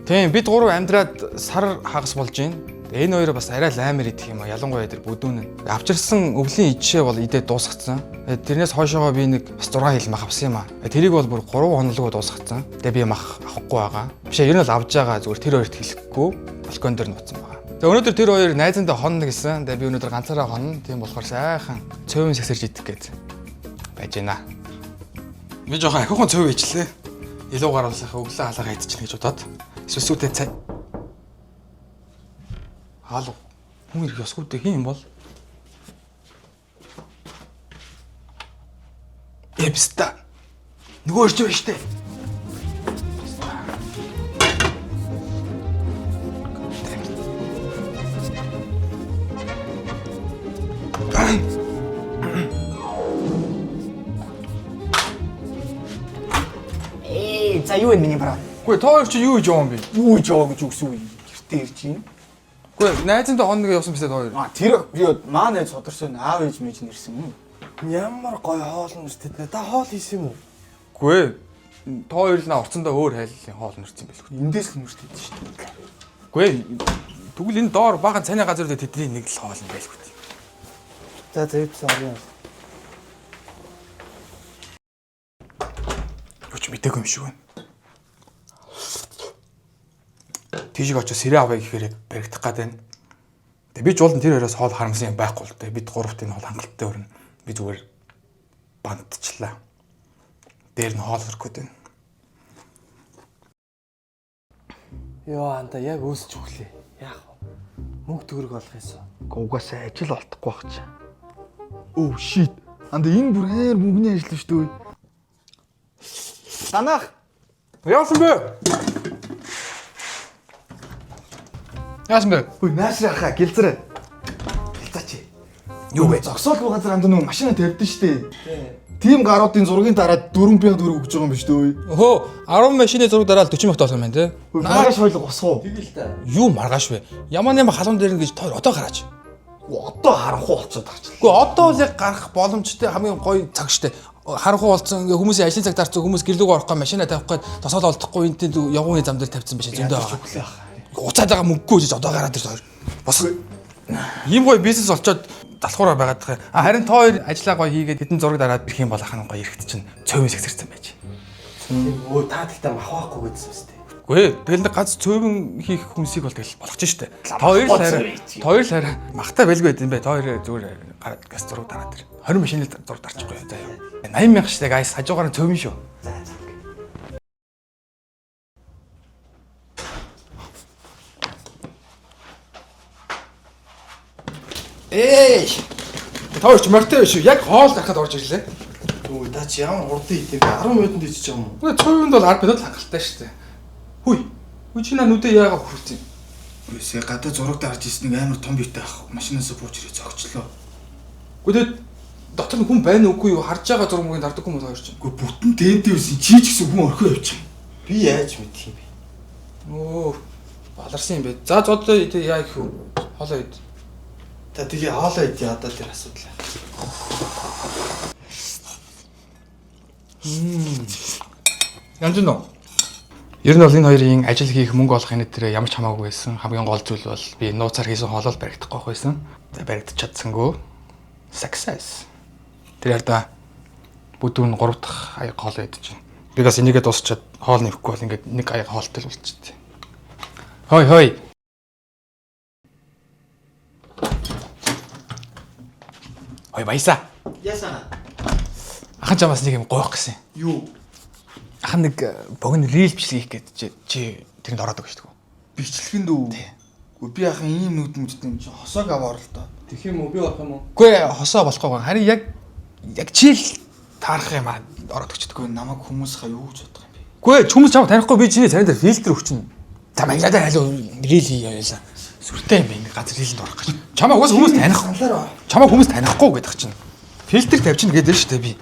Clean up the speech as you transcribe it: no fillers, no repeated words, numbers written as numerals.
Тийм бид гурав амьдраад сар хагас болж байна. Энэ хоёроо бас арай л амар идэх юм а. Ялангуяа тэр бүдүүн. Авчирсан өвлийн ижишээ бол идээ дуусгацсан. Тэрнээс хойшоогоо би нэг бас 6 хил мах авсан юм а. Тэрийг бол бүр 3 хонолгоо дуусгацсан. Тэгээ би мах авахгүй байгаа. Бишээ ер нь л авж байгаа зүгээр тэр хоёрт хэлэхгүй балкон дээр нууцсан байгаа. Тэгээ өнөөдөр тэр хоёр найзандаа хонно гэсэн. Тэгээ би өнөөдөр ганцаараа хонно. Тийм болохоор сайхан цөөвөн сэгсэрж идэх гээд байж байна. Би жоохон ахиухан цөв ээчлээ. Илүү гаруулсахаа өглөө халаага идчихнэ гэж бодоод. Сүсүүтэй цай. Хаалуу. Хүн ирэх ёсгүйтэй хин юм бол. Эпста. Нөгөө ирж байна штэ. За юу вэ миний брат? Үгүй тоо чи юу гэж явсан бэ? Юу гэж яваа гэж үгсэн үү? Гэртээ ирж юм. Үгүй найзандаа хоног явсан бисээ тоо. Тэр би маа найз содорсон аав ээж мэж нэрсэн юм. Ямар гоё хоол нэрс тэднэ. Та хоол хийсэн юм уу? Үгүй тоо хоёр л на урцсандаа өөр хайлын хоол нэрсэн байлгүй. Эндээс л нэрсэн шүү дээ. Үгүй тэгвэл энэ доор баахан цайны газар дээр тэдний нэг л хоол юм байлгүй. За зэвсэн орё. Юу ч мэдээгүй юм шиг байна. Тийшээ очиж сэрээ авъя гэхээр баригдах гад байна. Тэгээ би жуулдан тэр хоёроос хоол харамсан юм байхгүй л дээ. Бид гуравт энэ хоол хангалттай өрнө. Би зүгээр бантчлаа. Дээр нь хоол өрөх гээд байна. Йоо анда яг өсч өглөө. Яах вэ? Мөнгө төгрөг олох юмсан. Угаасаа ажил олдохгүй байх чаа. Oh shit. Анда энэ бүр хаяр мөнгөний ажил шүү дээ. Танах. Яасан бэ? Яасан бэ? Хөөе наашрахаа гэлзрээ. Гэлцаач. Юу вэ? Зогсоолгүй газар анда нөгөө машина тавьдсан шүү дээ. Тийм гаруудын зургийн дараа 4000 төгрөг өгч байгаа юм биш үү? Өхөө 10 машины зураг дараад 40 мянга тоолсон байна те. Маргааш хойлог босгоо. Тэгэл та. Юу маргааш вэ? Ямар нэм халуун дээр ингэж тоор одоо гараач. Одоо харанхуу болцоод байгаа ч. Гэхдээ одоо л яг гарах боломжтой хамгийн гоё цаг штэ. Харанхуу болцсон ингээ хүмүүсийн ажлын цаг таарсан хүмүүс гэрлүүг орохгүй машина тавих гээд тосоол олдохгүй энэ явгууны зам дээр тавьсан биш зөндөө байгаа. Уцаад байгаа мөнгөгүй гэж одоо гараад ирж байгаа. Бос. Ийм гоё бизнес олцоод залхуураа байгаад байгаа. Харин та хоёр ажиллаа гоё хийгээд хэдэн зураг дараад ирэх юм бол ахын гоё ирэхт чинь цөөвөн сэгсэрсэн байж. Өө та тэгтээ махахгүй гэдсэн юм шүү дээ. Үгүй тэгэл нэг ганц цөөвөн хийх хүмүүсийг бол тэгэл болгож штэ. Та хоёр л хараа махтай байлгүй байд юм бэ. Та хоёр зүгээр гараад газ зураг дараад ир. 20 машины зураг дарчихгүй заа юу. 80 мянга штэ гайс хажуугаар нь цөөвөн шүү. За за. Эй! Та хоёр ч морьтой биш үү? Яг хоол гарахад орж ирлээ. Өө та чи ямар хурдан идэв бэ? 10 минутанд ичиж байгаа юм уу? Үгүй цөөвөнд бол 10 минут хангалттай штэ. Хүй. Хүй чи нүдээ яагаад хүрсэн? Үгүй гадаа зураг дарж ирсэн нэг амар том биетэй ах машинаас бууж ирээ зогчлоо. Үгүй тэгээд дотор нь хүн байна уугүй юу? Харж байгаа зураг мөрөнд дардаггүй юм уу хоёр ч? Үгүй бүтэн дэнтэй байсан чи ч гэсэн хүн орхио явчих. Би яаж мэдэх юм бэ? Оо. Баларсан юм бэ. За зодлоо яа гэх юм. Хоолоо ид. Та тэгээ хоолоо идэ одоо тэр асуудал. Янз нь. Ер нь бол энэ хоёрын ажил хийх мөнгө олох энэ дээр ямар ч хамаагүй байсан. Хамгийн гол зүйл бол би нууцаар хийсэн хоолол баригдахгүй байсан. За баригдаж чадсангүй. Success. Тэр ярда бүдүүн 3 дахь аяг хоолоо идэж байна. Би бас энийгээ дуусчаад хоол нэвхгүй бол ингээд нэг аяг хоолтой л болчихсон. Хой. Ой баясаа. Ясаа. Ахын чамаас нэг юм гоох гэсэн. Юу? Ахын нэг богино рил бичлэг хийх гээд чи тэрэнд ороод байгаа шүү дээ. Бичлэгэнд үү? Үгүй би яхан ийм нүд мүдтэй юм чи хосоог аваар л доо. Тэгэх юм уу? Би болох юм уу? Үгүй хосоо болохгүй. Харин яг чил таарах юм аа ороод өгчдөг. Үгүй намайг хүмүүс хаа юу гэж бодох юм бэ? Үгүй хүмүүс чамд танихгүй би чиний царин дээр фильтр өгчнө. За мангладаар халуу рил хийе яваалаа. Сүртэй юм бэ энэ газар рилэнд орох гэж. Чамаа угаас хүмүүс таних. Чамаа хүмүүс танихгүй гэдэг чинь. Фильтр тавьчихна гэдэг шүү дээ би.